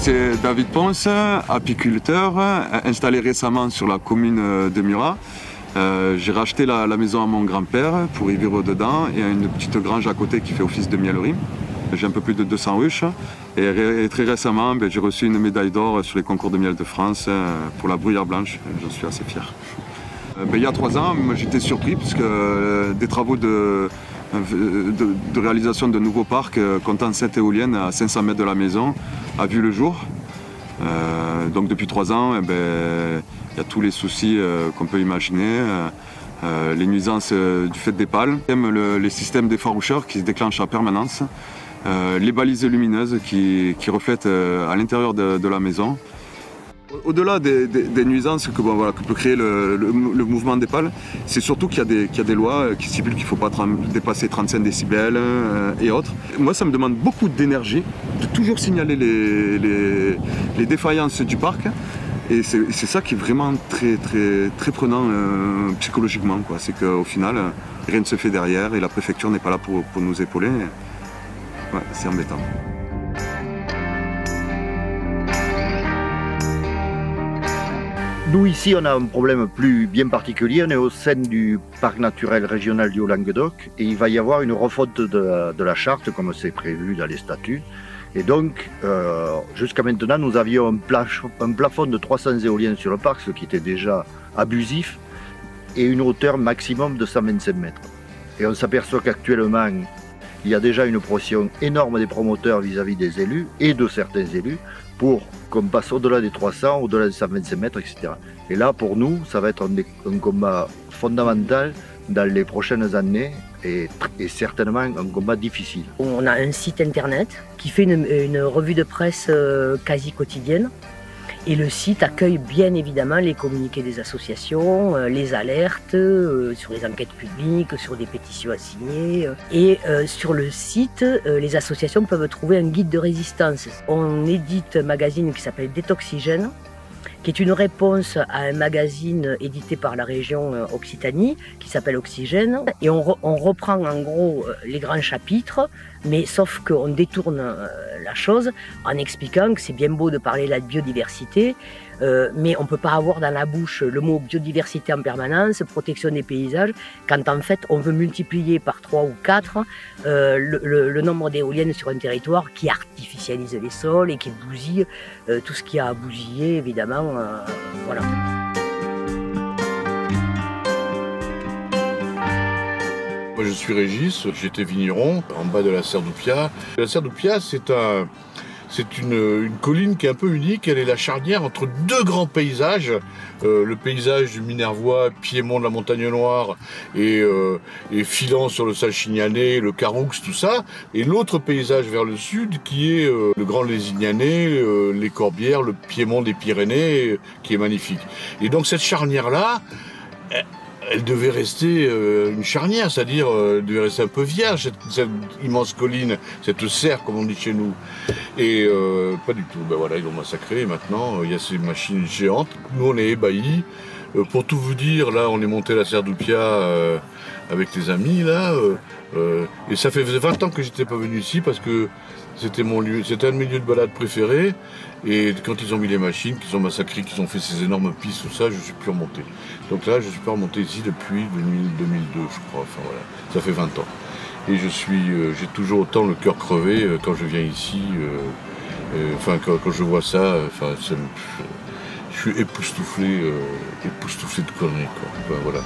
c'est David Ponce, apiculteur, installé récemment sur la commune de Murat. J'ai racheté la maison à mon grand-père pour y vivre dedans et une petite grange à côté qui fait office de mielerie. J'ai un peu plus de 200 ruches et très récemment j'ai reçu une médaille d'or sur les concours de miel de France pour la bruyère blanche. J'en suis assez fier. Il y a 3 ans, j'étais surpris parce que des travaux de réalisation de nouveaux parcs comptant 7 éoliennes à 500 mètres de la maison a vu le jour. Donc depuis 3 ans, il y a tous les soucis qu'on peut imaginer. Les nuisances du fait des pales, les systèmes d'effaroucheurs qui se déclenchent en permanence, les balises lumineuses qui reflètent à l'intérieur de la maison. Au-delà des nuisances que peut créer le mouvement des pales, c'est surtout qu'il y a des lois qui stipulent qu'il ne faut pas dépasser 35 décibels et autres. Moi, ça me demande beaucoup d'énergie de toujours signaler les défaillances du parc. Et c'est ça qui est vraiment très prenant psychologiquement. C'est qu'au final, rien ne se fait derrière et la préfecture n'est pas là pour nous épauler. Ouais, c'est embêtant. Nous ici on a un problème bien particulier, on est au sein du parc naturel régional du Haut-Languedoc et il va y avoir une refonte de la charte comme c'est prévu dans les statuts. Et donc jusqu'à maintenant nous avions un plafond de 300 éoliennes sur le parc, ce qui était déjà abusif, et une hauteur maximum de 125 mètres. Et on s'aperçoit qu'actuellement il y a déjà une pression énorme des promoteurs vis-à-vis des élus et de certains élus pour qu'on passe au-delà des 300, au-delà des 125 mètres, etc. Et là, pour nous, ça va être un combat fondamental dans les prochaines années et certainement un combat difficile. On a un site internet qui fait une revue de presse quasi quotidienne. Et le site accueille bien évidemment les communiqués des associations, les alertes sur les enquêtes publiques, sur des pétitions à signer. Et sur le site, les associations peuvent trouver un guide de résistance. On édite un magazine qui s'appelle Détoxygène, qui est une réponse à un magazine édité par la région Occitanie, qui s'appelle Oxygène. Et on reprend en gros les grands chapitres, mais sauf qu'on détourne la chose en expliquant que c'est bien beau de parler de la biodiversité, mais on ne peut pas avoir dans la bouche le mot biodiversité en permanence, protection des paysages, quand en fait on veut multiplier par 3 ou 4 le nombre d'éoliennes sur un territoire qui artificialise les sols et qui bousille tout ce qui a à bousiller évidemment. Voilà. Moi je suis Régis, j'étais vigneron en bas de la Serre-d'Oupia. La Serre-d'Oupia c'est une colline qui est un peu unique, elle est la charnière entre 2 grands paysages, le paysage du Minervois, piémont de la Montagne Noire et filant sur le Salchignanais, le Caroux, tout ça, et l'autre paysage vers le sud qui est le Grand Lésignanais, les Corbières, le piémont des Pyrénées, qui est magnifique. Et donc cette charnière-là, elle devait rester une charnière, c'est-à-dire elle devait rester un peu vierge, cette immense colline, cette serre comme on dit chez nous. Et pas du tout, ben voilà, ils l'ont massacré et maintenant il y a ces machines géantes. Nous on est ébahis. Pour tout vous dire, là on est monté à la Serre-d'Oupia avec les amis là. Et ça fait 20 ans que j'étais pas venu ici parce que c'était un de mes lieux de balade préférés. Et quand ils ont mis les machines, qu'ils ont massacré, qu'ils ont fait ces énormes pistes, tout ça, je ne suis plus remonté. Donc là, je ne suis pas remonté ici depuis 2002, je crois. Enfin voilà, ça fait 20 ans. Et j'ai toujours autant le cœur crevé quand je viens ici. Quand je vois ça, je suis époustouflé de conneries, quoi. Voilà.